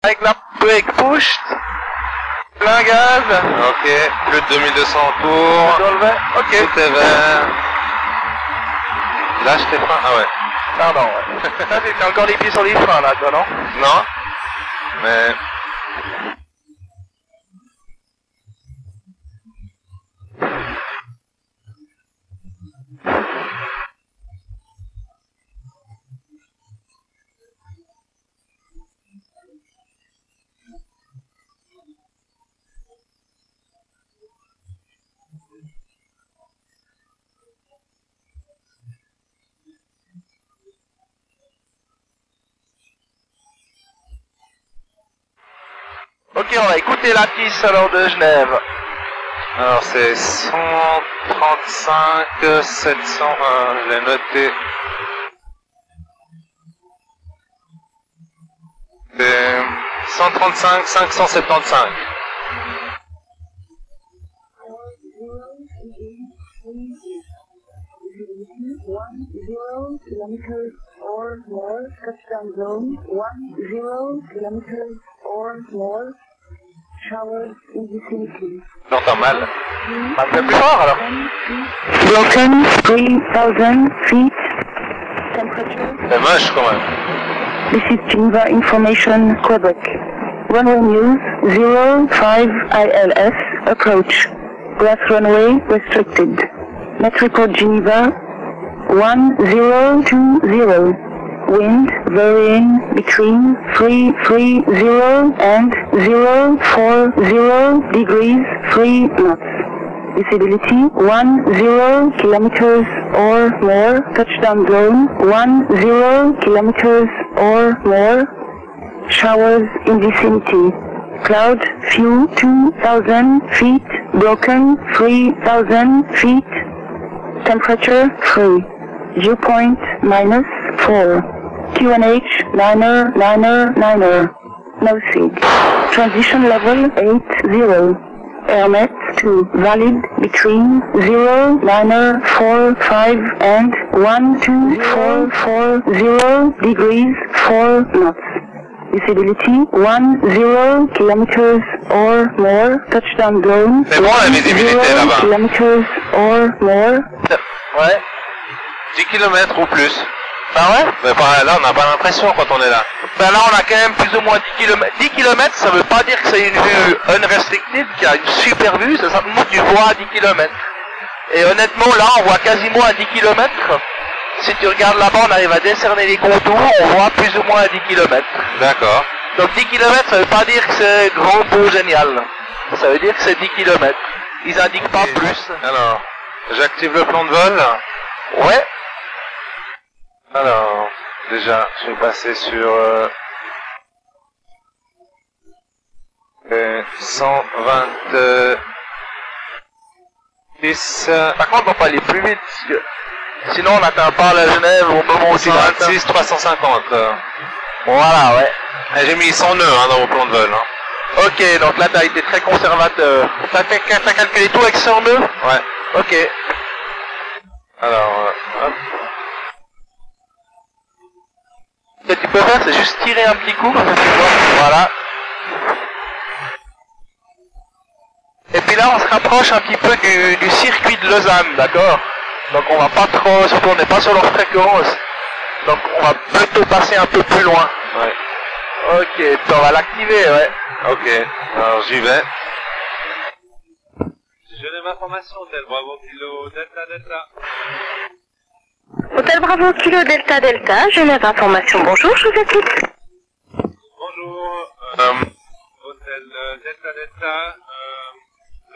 avec la brake push. Plein gaz. Ok, plus de 2200 tours. Dans le vert. Ok. Tout est vert. Lâche tes freins. Ah ouais. Pardon, ouais. Ça, t'as encore les pieds sur les freins, là, toi, non? Non. Mais... Ok, on va écouter la piste alors de Genève. Alors c'est 135 700, je l'ai noté. C'est 135 575. Kilometers or more, touchdown zone, 10 kilometers or more, showers in vicinity. J'entends mal. Un peu plus fort alors. Broken 3000 feet, temperature. C'est moche quand même. This is Geneva Information, Quebec. Runway news 05 ILS, approach. Grass runway restricted. Net report Geneva 1020. Wind varying between 330 and 040 degrees 3 knots. Visibility 10 kilometers or more. Touchdown zone 10 kilometers or more. Showers in vicinity. Cloud few 2000 feet. Broken 3000 feet. Temperature 3. Viewpoint -4. QNH Niner. No SIG. Transition level 80. Airmet 2 valid between 0945 and 12440 degrees 4 knots. Visibility 10 kilometers or more. Touchdown zone. C'est bon la visibilité là-bas. Kilometers or more. Ouais. 10 km ou plus. Ah ouais? Mais là on n'a pas l'impression quand on est là. Ben là on a quand même plus ou moins 10 km. 10 km ça veut pas dire que c'est une vue unrestricted, qui a une super vue, c'est simplement que tu vois à 10 km. Et honnêtement là on voit quasiment à 10 km. Si tu regardes là-bas on arrive à décerner les contours, on voit plus ou moins à 10 km. D'accord. Donc 10 km ça veut pas dire que c'est grand, beau, génial. Ça veut dire que c'est 10 km. Ils indiquent pas plus. Alors, j'active le plan de vol. Ouais. Alors, déjà, je vais passer sur 126. Par contre on peut aller plus vite, parce que sinon on n'atteint pas la Genève au moment où tu l'atteins. 126 350. Voilà, ouais. Et j'ai mis 100 nœuds dans mon plan de vol. Hein. Ok, donc là t'as été très conservateur. T'as calculé tout avec 100 nœuds? Ouais. Ok. Alors, hop. Ce que tu peux faire, c'est juste tirer un petit coup, comme ça tu vois. Voilà. Et puis là, on se rapproche un petit peu du circuit de Lausanne, d'accord? Donc on va pas trop, surtout on n'est pas sur leur fréquence. Donc on va plutôt passer un peu plus loin. Ouais. Ok, puis on va l'activer, ouais. Ok, alors j'y vais. Genève Information, Hôtel Bravo Kilo Delta Delta. Hôtel Bravo Kilo Delta Delta, Genève Information, bonjour, je vous écoute. Bonjour, Hôtel Delta Delta,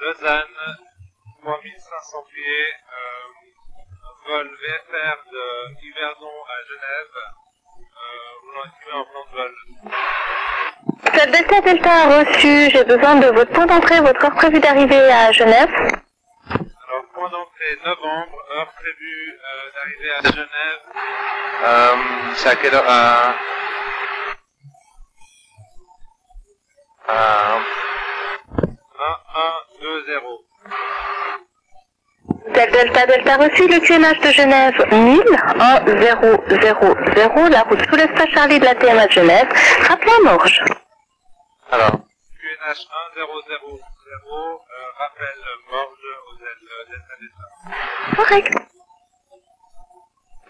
Lausanne, 3500 pieds, vol VFR de Yverdon à Genève, vous l'activez en plan de vol. Hôtel Delta Delta a reçu, j'ai besoin de votre point d'entrée, votre heure prévue d'arrivée à Genève. Alors, point d'entrée novembre, heure prévue d'arrivée à Genève. C'est à quelle heure 1120. Hôtel Delta Delta reçu, le QNH de Genève 1000, 1000, la route sous l'espace Charlie de la TMA de Genève, rappelez à Morges. Alors. QNH 1000, rappel Morge, hôtel Delta Delta. Correct.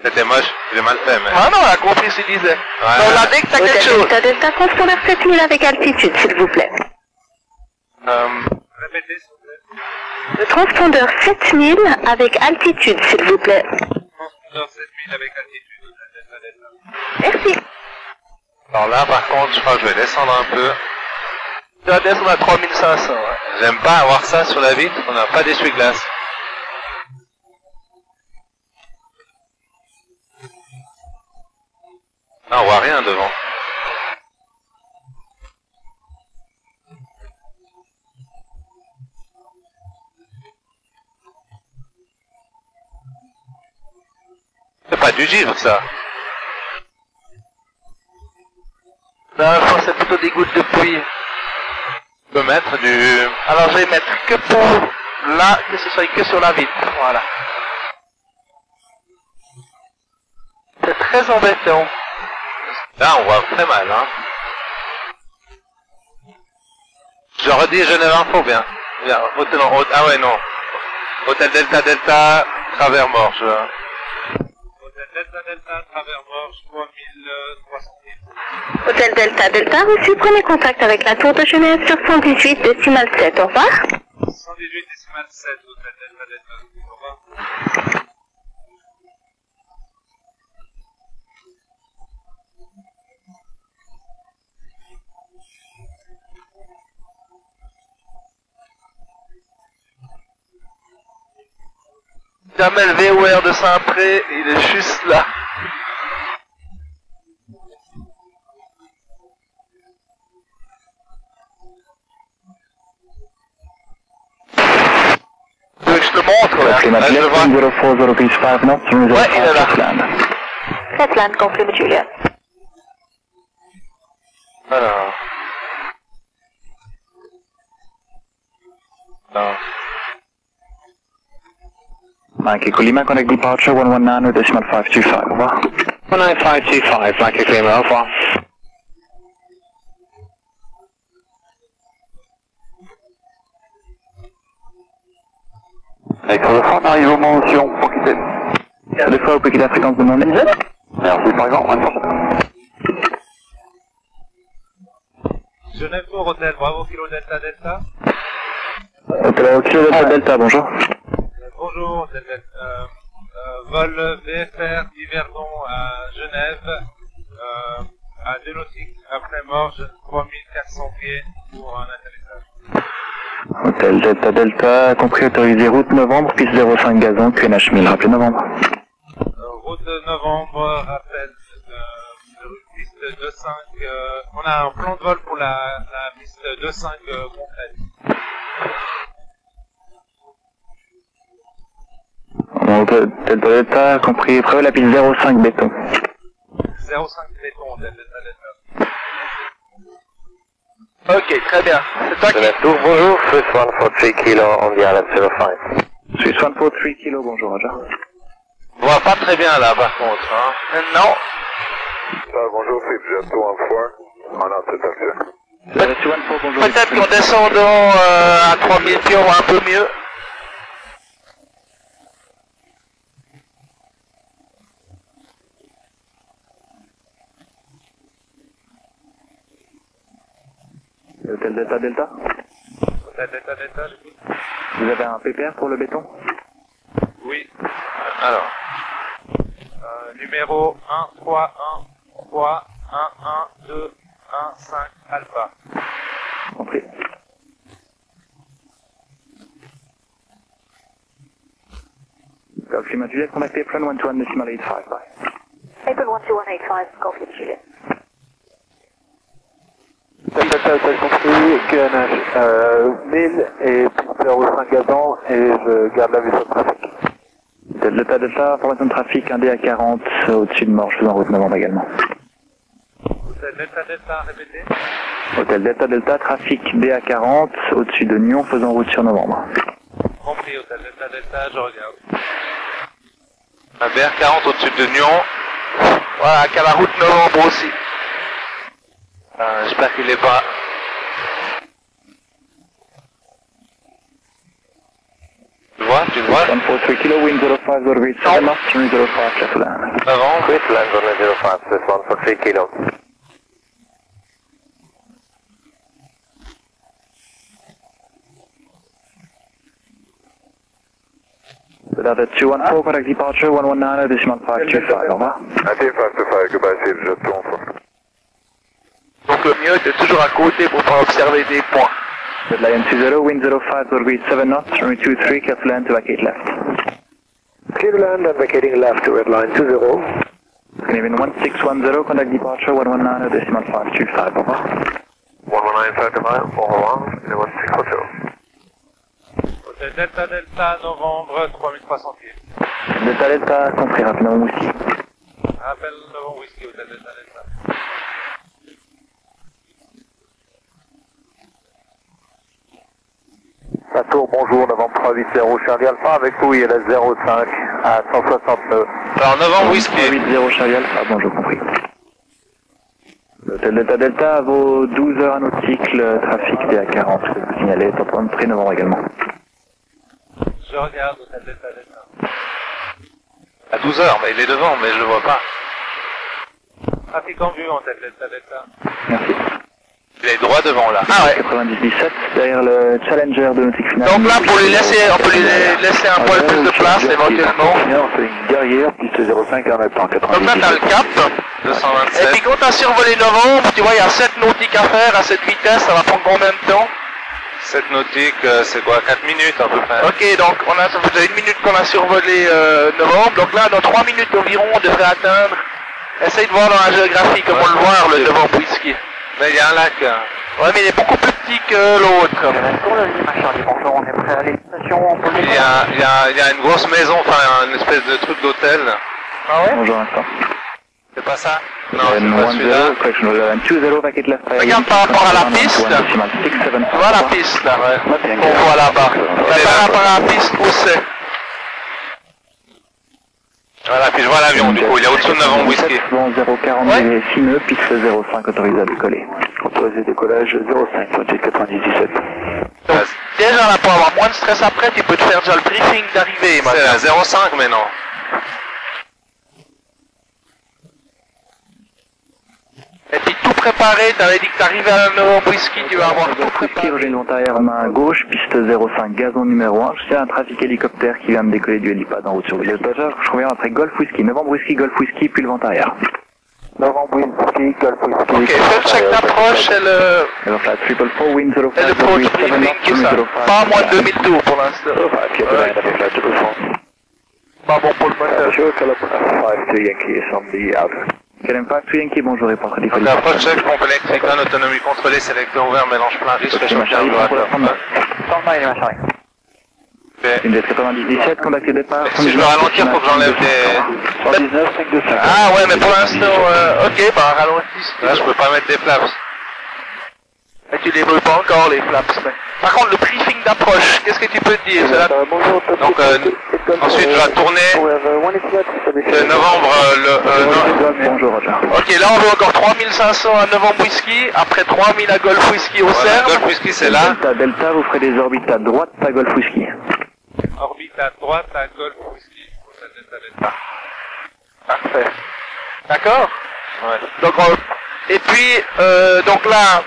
C'était moche, j'ai mal fait, mais... Ah non, on a compris ce qu'il disait. Ouais. Donc, on a dit que t'as quelque Hôtel chose. Delta Delta, transpondeur 7000 avec altitude, s'il vous plaît. Répétez, s'il vous plaît. Le transpondeur 7000 avec altitude, s'il vous plaît. Transpondeur 7000 avec altitude, hôtel Delta Delta. Merci. Alors là, par contre, je crois que je vais descendre un peu. Tu vas descendre à 3500. Ouais. J'aime pas avoir ça sur la vitre, on n'a pas d'essuie-glace. Ah, on voit rien devant. C'est pas du givre, ça. Non, je pense que c'est plutôt des gouttes de pluie. Je peux mettre du... Alors, je vais mettre que pour là, que ce soit que sur la vitre. Voilà. C'est très embêtant. Là, on voit très mal, hein. Je redis Genève Info, bien. Bien, hôtel, ah ouais, non. Hôtel Delta Delta, travers Morge. Hôtel Delta Delta, travers Morge, 3300. Hôtel Delta Delta, reçu, prenez contact avec la tour de Genève sur 118 décimal 7. Au revoir. 118 décimal 7, hôtel Delta Delta. Au revoir. Jamais le VOR de Saint-Pré, il est juste là. Tu veux que je te montre là? Climate Là, je le vois. 040 knots, Ouais, il est là. Flatland, compliment Julia. Alors. Non. Mike Kulima, connect departure 119 decimal 525, au revoir. 19525, Mike Kulima, au revoir. Avec le fond, arrive au mention pour quitter. Deux fois, vous pouvez quitter la fréquence demandée. Merci, par exemple, Genève Tour, hôtel Bravo Kilo Delta Delta. Hôtel Kilo Delta Delta, bonjour. Bonjour, hôtel Delta. Vol VFR Yverdon à Genève, à Dénotique, après Morge, 3400 pieds pour un atterrissage. Hôtel Delta Delta, compris autorisé route novembre, piste 05 gazon, QNH 1000, rappelez novembre. Route de novembre, rappel piste 25, on a un plan de vol pour la piste 25 complète. Hôtel Delta Delta, compris, prévu la piste 05 béton. 05 béton, Delta Delta. Ok, très bien. C'est toi qui... Tour, bonjour, Swiss 143 kilo on the island 05. Swiss 143 kilo, bonjour, Roger. On voit pas très bien là par contre, hein. Non. Bonjour, c'est bientôt un fois en altitude. Peut-être qu'en descendant à 3000 pieds, on va un peu mieux. Hôtel Delta Delta, Hôtel Delta Delta, j'écoute. vous avez un PPR pour le béton? Oui. Alors. Numéro 131311215 alpha. Compris. Golf Lima Juliet, contact Apron 121.85, bye. April 12185, compliment Julia. Hôtel compris, QNH 1000 et piste 05 gazon et je garde la vue sur le trafic. Delta Delta, information de trafic, un DA40 au-dessus de Morge, faisant route novembre également. Hôtel Delta Delta, répétez. Hôtel Delta Delta, trafic DA40 au-dessus de Nyon, faisant route sur novembre. Compris, Hôtel Delta Delta, je regarde. Un BR40 au-dessus de Nyon. Voilà, qu'à la route novembre aussi. J'espère qu'il est pas... What? 143 kilo, wind 05, zero reach 7 knots, runway 05, clear to land. Novembre. Quit land runway 05, this 143 kilo. So that is 214, contact departure, 119, decimal 525, au revoir. 525, goodbye, c'est le jet 214. Donc le mieux, c'est toujours à côté pour pouvoir observer des points. Red Lion 20, wind 05, zero reach 7 knots, runway 23, clear to land to vacate left. Clear to land and vacating left to red line 20. Canadian 1610, contact departure, 119, decimal 525, au revoir. 11955, au revoir, et 1610. Hôtel Delta Delta, novembre, 3300 pieds. Delta Delta, compris rapidement whisky. Rappel novembre whisky, Hôtel Delta Delta. Tour, bonjour, novembre 380 Charlie Alpha, avec vous, il y a la 05 à 169. Alors novembre whisky. 80 Charlie Alpha, bonjour, compris. L'hôtel Delta Delta, à vos 12 heures nautiques, le trafic DA40, vous signalez, est en train de prix novembre également. Je regarde Hôtel Delta Delta. À 12 heures, mais il est devant, mais je le vois pas. Trafic en vue, Hôtel Delta Delta. Merci. Il est droit devant là. Ah ouais. 97, derrière le Challenger de nautique finale. Donc là, pour lui laisser, on peut lui laisser un poil plus de place éventuellement. C'est une derrière, piste 05 en même temps, Donc là, t'as le 97. cap. 227. Et puis quand t'as survolé novembre, tu vois, il y a 7 nautiques à faire à cette vitesse, ça va prendre combien de temps? 7 nautiques, c'est quoi? 4 minutes à peu près. Ok, donc ça faisait 1 minute qu'on a survolé novembre, donc là, dans 3 minutes environ, on devrait atteindre. Essaye de voir dans la géographie comment le voir, le novembre whisky. Là, il y a un lac. Ouais, mais il est beaucoup plus petit que l'autre. Bonjour, on est prêt à aller à la station, Il y a une grosse maison, enfin, une espèce de truc d'hôtel. Ah ouais? Bonjour, instant. C'est pas ça? Non, c'est pas 10, celui-là. correctional 20, vacate left. Regarde par rapport à la piste. Tu vois la piste là? Ouais. On voit là-bas. Mais par rapport à la piste, où c'est? Voilà, puis je vois l'avion, du coup, il est au-dessus de novembre whisky. 040 Ouais. 6 nœuds, piste 05 autorisé à décoller. Autorisé décollage 05, 98. Donc, déjà là, pour avoir moins de stress après, tu peux te faire déjà le briefing d'arrivée C'est maintenant. à 0,5 mais non. Et puis tout préparé, t'avais dit que t'arrivais à la novembre whisky, tu vas avoir tout Whisky, préparé. Roger Montaillère, main gauche, piste 05, gazon numéro 1. Je suis un trafic hélicoptère qui vient de décoller du hélipad en route sur Whisky. Je reviens après Golf Whisky, novembre whisky, Golf Whisky, puis le vent arrière. Novembre whisky, Golf whisky. Ok, fais le check d'approche et le, Et donc là, 444, wind 05, et le approach briefing, tout ça. Pas à moins de 2000 tours pour l'instant. Pas bon pour le moteur. Sure, Philip 5 to Yankee is on the outer. KLM 5 to Yankee, bonjour, répond très Donc, approche check, pompe électrique, autonomie contrôlée, sélecteur ouvert, mélange plein, risque, réchauffe carburateur. Une 97, contacté départ. Si je veux ralentir, faut que j'enlève des... 119, 525. Ah ouais, mais pour l'instant, ok, bah ralentis. Là, je peux pas mettre des flaps. Mais tu débrouilles pas encore les flaps. Mais... Par contre, le briefing d'approche, qu'est-ce que tu peux te dire? Donc, ensuite, je vais tourner de novembre, Bonjour, Roger. Ok, là on veut encore 3500 à novembre whisky, après 3000 à Golf Whisky au voilà, CERN. Golf Whisky, c'est là. Delta, vous ferez des orbites à droite à Golf Whisky. Orbite à droite, à Golf Whisky. Parfait. D'accord? Ouais. Donc, et puis, donc là,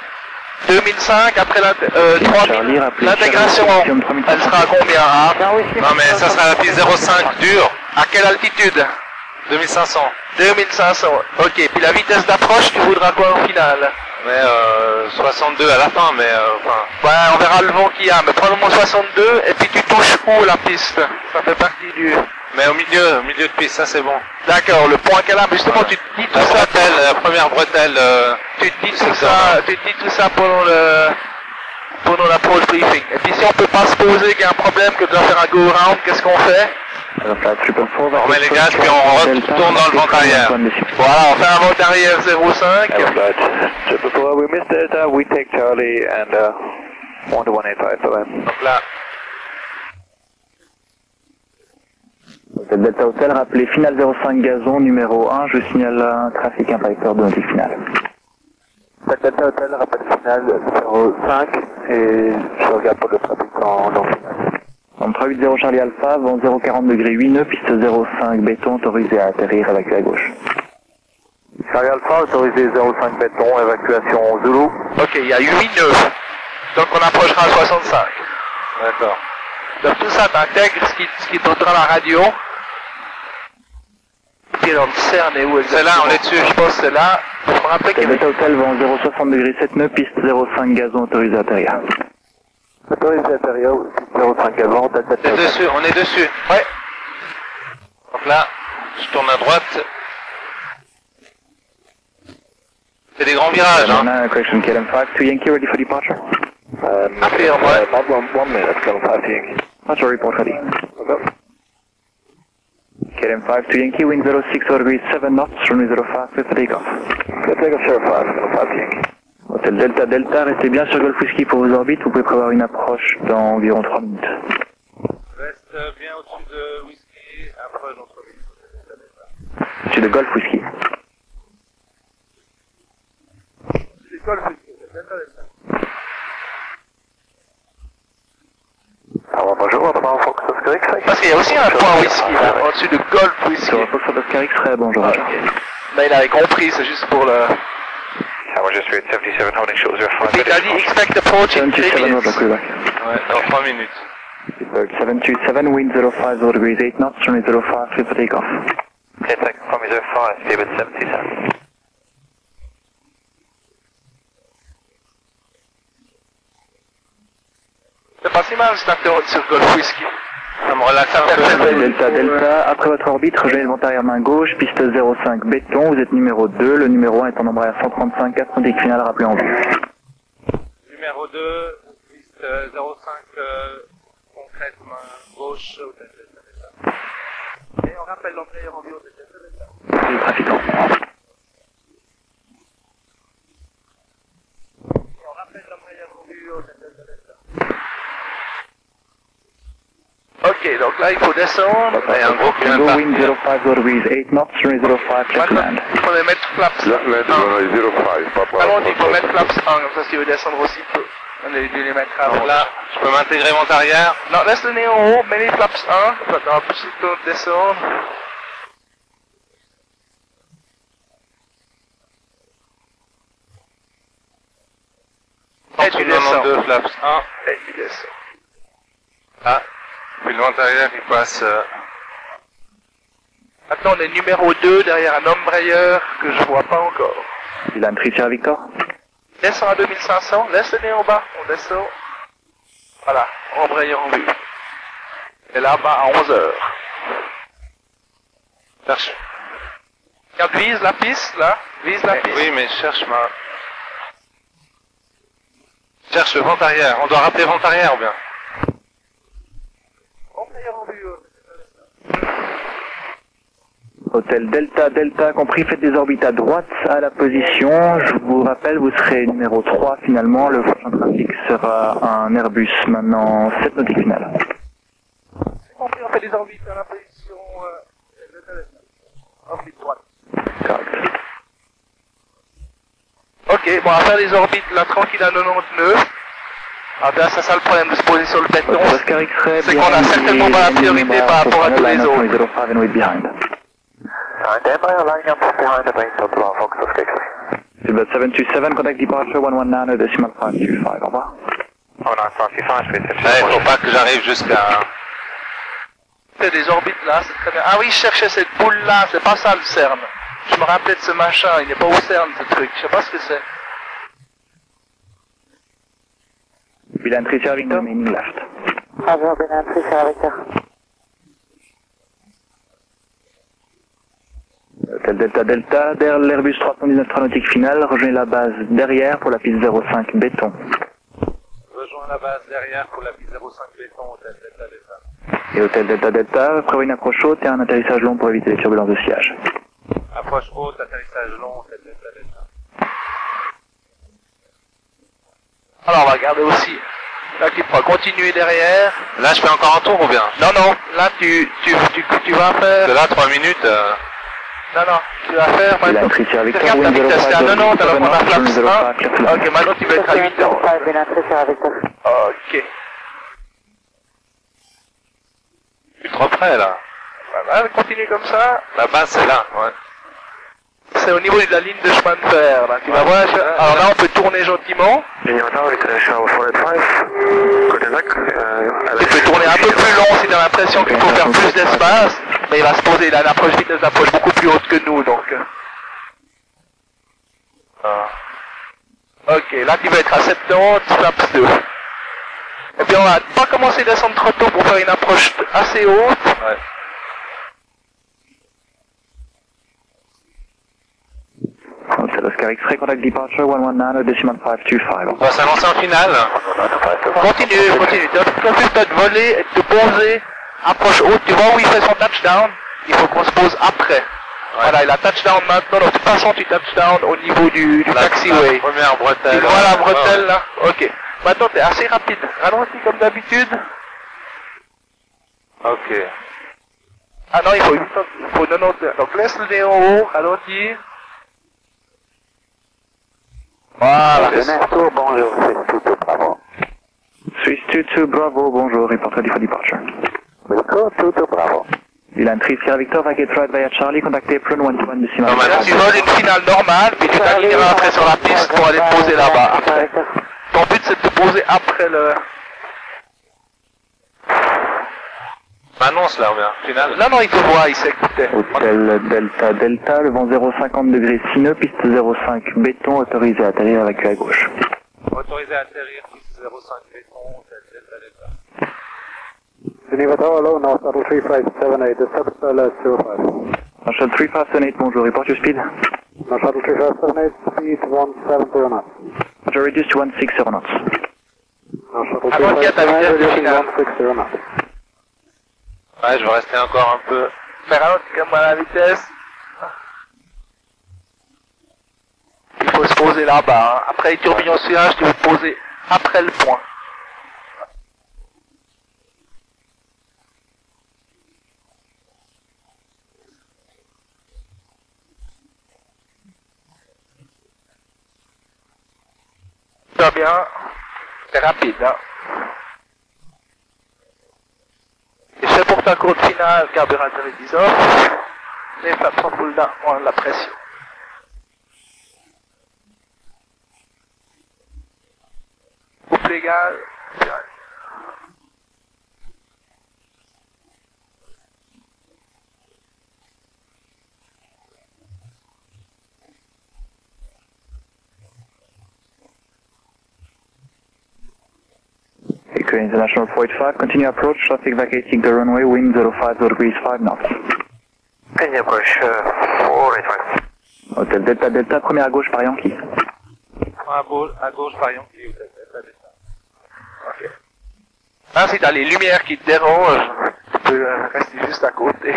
2005, après 3000, l'intégration, elle sera à combien? Hein? Non, mais ça sera la piste 05 dure. À quelle altitude? 2500. 2500. Ok, puis la vitesse d'approche, tu voudras quoi au final? Mais 62 à la fin, mais enfin... Ouais, on verra le vent qu'il y a, mais probablement 62, et puis tu touches où la piste? Ça fait partie du... Mais au milieu de piste, ça c'est bon. D'accord, le point qu'elle a, mais justement tu te dis tout La ça... bretelle, la première bretelle... Tu te dis tout ça pendant l'approach briefing. Et puis si on peut pas se poser qu'il y a un problème, que tu dois faire un go-round, qu'est-ce qu'on fait? On met les gaz, puis on retourne dans le vent arrière. Voilà, on fait un vent arrière 0,5. Triple 4, we missed Delta, we take Charlie and 1 to 185 for them. Donc là, Hôtel Delta Hotel, rappelez finale 05 gazon numéro 1, je signale un trafic impacteur de nautique finale. Delta Hotel, rappel final numéro 5 et je regarde pour le trafic en finale. On 380 Charlie Alpha, vent 040 degrés 8 nœuds, piste 05 béton, autorisé à atterrir, évacuer à gauche. Charlie Alpha, autorisé 05 béton, évacuation Zulu. Ok, il y a 8 nœuds. Donc on approchera à 65. D'accord. Donc tout ça, t'intègres ce qui t'entend à la radio. Puis dans le CERN est où exactement? C'est là, on est dessus. Je pense que c'est là. Je me rappelle qu'il y avait... Delta Hotel, vent 060 degrés 7 nœuds, piste 05 gazon, autorisé à atterrir. Autorisé à atterrir, 05 gazon, Delta On est dessus, on est dessus. Ouais. Donc là, je tourne à droite. C'est des grands virages, hein. Correction, KLM5 to Yankee, ready for departure. Affirme, ouais. Not 1 minute, KLM5 to Yankee. Departure report ready. KLM5 to Yankee, wind 06 degrees 7 knots, runway 05, clear for takeoff. Clear takeoff 05, KLM5 to Yankee. Hôtel Delta Delta, restez bien sur Golf Whisky pour vos orbites, vous pouvez prévoir une approche dans environ 3 minutes. Reste bien au-dessus de Whisky, approche d'entre nous. Au-dessus de Golf Whisky. Bonjour, Fox Oscar X. Parce qu'il y a aussi un point whisky là, au-dessus de Golf Whisky. Sur Fox Oscar X, très bonjour. Ok. Mais il avait compris, c'est juste pour le... Roger, Spirit 77, holding short 05. Il a dit expect approach in 3 727, minutes. Roger, clear back. Ouais, dans 3 minutes. Bird 727, wind 05 degrees 8 knots, runway 05, clear for takeoff. Clear take from 05, Spirit 77. C'est pas si mal cette interroge sur Golf Whisky. Ça me relaxe un peu. Delta Delta, après votre orbite, rejoignez le vent arrière main gauche, piste 05 béton, vous êtes numéro 2, le numéro 1 est en embrayage 135, 4 nautique finale, rappelez en vue. Numéro 2, piste 05, concrète, main gauche, hôtel Delta. Et on rappelle l'employeur en vue au Delta. Les trafiquants. Et on rappelle l'employeur en vue au Delta. Ok, donc là il faut descendre. Et un gros qui vient Go de wind 05 degrees 8 knots, runway 05, clear to Maintenant, land. il faut les mettre flaps 1. Alors il faut mettre flaps 1, comme ça s'il veut descendre aussi, il peut. On a dû les mettre avant. Donc là, je peux m'intégrer vent arrière. Non, laisse le nez en haut, mets les flaps 1, ça va plus vite descendre. Et tu descends. 92 flaps 1. Et tu descends. Ah, puis le vent arrière il passe. Maintenant on est numéro 2 derrière un embrayeur que je vois pas encore. Dylan Tricia Victor. Descends à 2500, laisse le nez en bas, on descend. Voilà, embrayeur en vue. Et là-bas à 11 heures. Cherche. Regarde, vise la piste, là. Vise la piste. Oui, mais cherche ma. Cherche le vent arrière. On doit rappeler vent arrière ou bien. Embrayeur en vue. Hôtel Delta Delta compris, faites des orbites à droite à la position. Je vous rappelle, vous serez numéro 3 finalement. Le prochain trafic sera un Airbus maintenant 7 nautiques finales. C'est compris, on fait des orbites à la position orbite droite. Correct. Ok, bon, on va faire des orbites là tranquille à 90 nœuds. Ah ben c'est ça le problème de se poser sur le béton. Oscar X-ray, C'est qu'on a certainement pas la priorité par rapport à tous les autres. 05 and wait behind. Embraer lining up behind the main top of Fox Oscar X-ray. Silbert 727, contact departure 119 decimal 525. Au revoir. Oh, 955, Spirit 77. Ouais, faut pas que j'arrive jusqu'à. C'est des orbites là, c'est très bien. Ah oui, je cherchais cette boule là, c'est pas ça le CERN. Je me rappelais de ce machin, il n'est pas au CERN ce truc, je sais pas ce que c'est. Dylan Tricia Victor, remaining left. Roger, Dylan Tricia Victor. Hôtel Delta Delta, derrière l'Airbus 319 3 nautiques finale, rejoignez la base derrière pour la piste 05 béton. Rejoins la base derrière pour la piste 05 béton, hôtel Delta Delta. Et Hôtel Delta Delta, prévoyez une approche haute et un atterrissage long pour éviter les turbulences de sillage. Approche haute, atterrissage long, hôtel Delta Delta. Alors on va regarder aussi. Là tu pourras continuer derrière. Là, je fais encore un tour ou bien? Non, non, là tu vas faire... De là, 3 minutes. Non, non, tu vas faire Dylan maintenant. Tricia Victor, Regarde ta wind vitesse, c'est à 90, alors qu'on a 05 flaps 1. 05, clear to land. Ok, maintenant tu vas être à 8 ans. Dylan Tricia Victor. Ok. Plus trop près, là. Voilà, continue comme ça. La base, c'est là, ouais. C'est au niveau de la ligne de chemin de fer, là. Tu vas voir, alors là, on peut tourner gentiment. Tu peux tourner un peu plus long si t'as l'impression qu'il faut faire plus d'espace. Mais il va se poser, il a une vitesse d'approche beaucoup plus haute que nous, donc. Ok, là tu vas être à 70, flaps 2. Et puis on va pas commencer à descendre trop tôt pour faire une approche assez haute. Ouais. Hotel Oscar X-ray, contact departure 119.525. On va s'avancer en finale. Continue. Tu as de voler et de te poser, approche haute. Tu vois où il fait son touchdown? Il faut qu'on se pose après. Ouais. Voilà, il a touchdown maintenant, donc de toute façon tu touchdown au niveau du taxiway. La première bretelle. Tu vois la bretelle là? Ok. Maintenant t'es assez rapide. Ralentis comme d'habitude. Ok. Ah non, il faut 90. Donc laisse le nez en haut, ralentis. Voilà. Ernesto, bonjour, c'est Tuto Bravo. Swiss 22 Bravo, bonjour, report ready for departure. Welcome, Tuto Bravo. Dylan 3 Sierra Victor, vaguet right via Charlie, contactez Prune 121 decimal. Là, tu voles une finale normale, puis tu t'aligneras après sur la piste pour aller te poser là-bas. Après. Ton but c'est de te poser après le... M'annonce là, on vient. Finale. Non, il te voit, il sait que t'es. Hôtel Delta Delta, le vent 050 degrés sineux, piste 05 béton, autorisé à atterrir avec à gauche. Autorisé à atterrir, piste 05 béton, hôtel Delta Delta. Geneva Tower, low, now shuttle 3578, the substall 05. Now shuttle 3578, bonjour, report your speed. Now shuttle 3578, speed 170 knots. Roger, reduce to 160 knots. Now shuttle Avant qu'il y ait ta vitesse de 3578, finale. 160 knots. Ouais, je vais rester encore un peu. Faire ralentir comme à la vitesse. Il faut se poser là-bas. Hein. Après les tourbillons sillage, tu vas te poser après le point. Ça va bien. C'est rapide, hein. Et c'est pour ta courte finale, carburateur est 10 heures. Les flaps sont full down, on a la pression. Couple égal. Echo International 485, continue approach, traffic vacating the runway, wind 050 degrees 5 knots. Continue approach 485. Hôtel Delta Delta, première à gauche par Yankee. À gauche, par Yankee, hôtel Delta Delta. Ok. Là, si t'as les lumières qui te dérangent, tu peux rester juste à côté.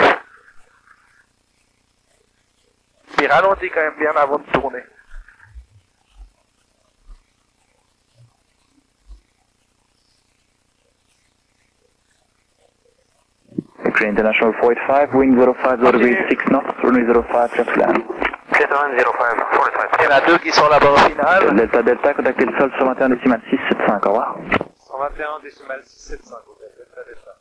Puis ralentis quand même bien avant de tourner. Echo International 485, wind 050 degrees 6 knots, runway 05 left land. 7105, 45. Il y en a deux qui sont là-bas au final. Delta Delta, contactez le sol sur 21 décimal 675, au revoir. 121 décimal 675, hôtel Delta Delta.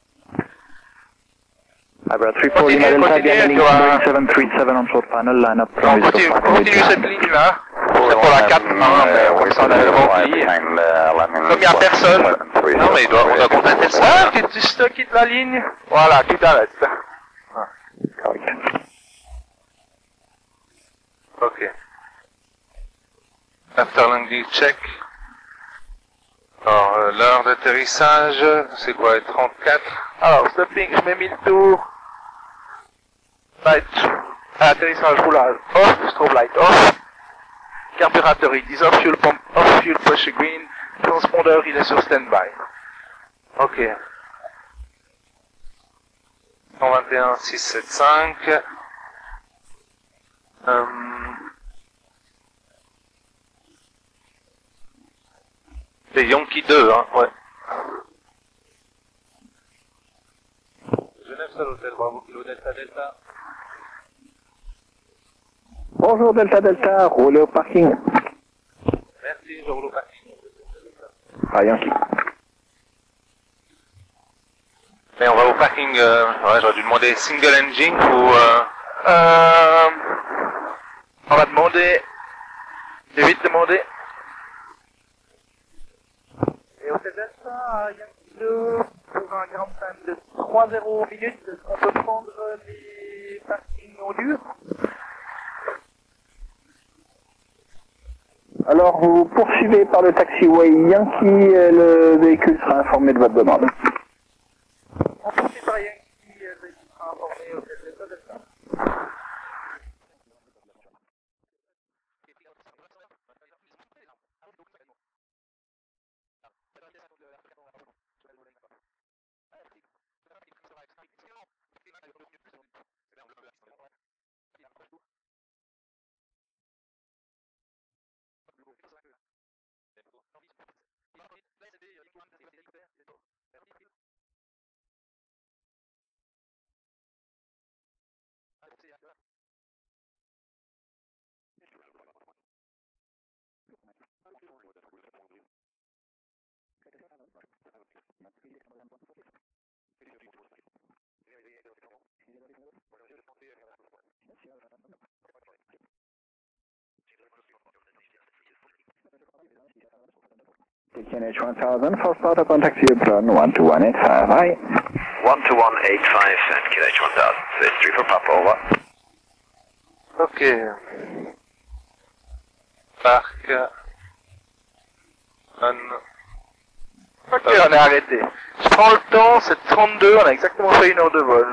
Abra 34 Lima Delta, Galley Boeing 737 on short panel, line up On continue cette ligne-là. C'est pour la 4-1, mais comme ça on a le rempli. Comme il n'y a personne. Non, mais on doit contacter le sol. Ah, tu quittes la ligne. Voilà, tu t'arrêtes. Ok. After landing check. Alors, l'heure d'atterrissage, c'est quoi, 34? Alors, stopping, je mets 1000 tours. Light. Atterrissage, roulage. Off, strobe light off. Carburateur, il dit off, fuel pump off, fuel pressure green. Transpondeur, il est sur standby. Ok. 121 675. C'est Yankee 2, hein, ouais. Genève, seul hôtel, bravo, kilo Delta Delta. Bonjour Delta Delta, roulez au parking. Merci, je roule au parking. Ah, Yankee. Mais on va au parking. parking, ouais, j'aurais dû demander single engine ou On va demander. J'ai vite demandé. Et au fait ça, il y a un kilo pour un grand time de 3-0 minutes. Est-ce qu'on peut prendre les parkings en dur? Alors, vous poursuivez par le taxiway Yankee et le véhicule sera informé de votre demande. On poursuit par Yankee, le véhicule sera informé au fait ça. KNH 1000 for startup on taxi plan 12185, aye. 12185 and KNH 1000, so 3 for Papa, over. ok. Parc. Ok, on est arrêté. Je prends le temps, c'est 32, on a exactement fait 1 heure de vol.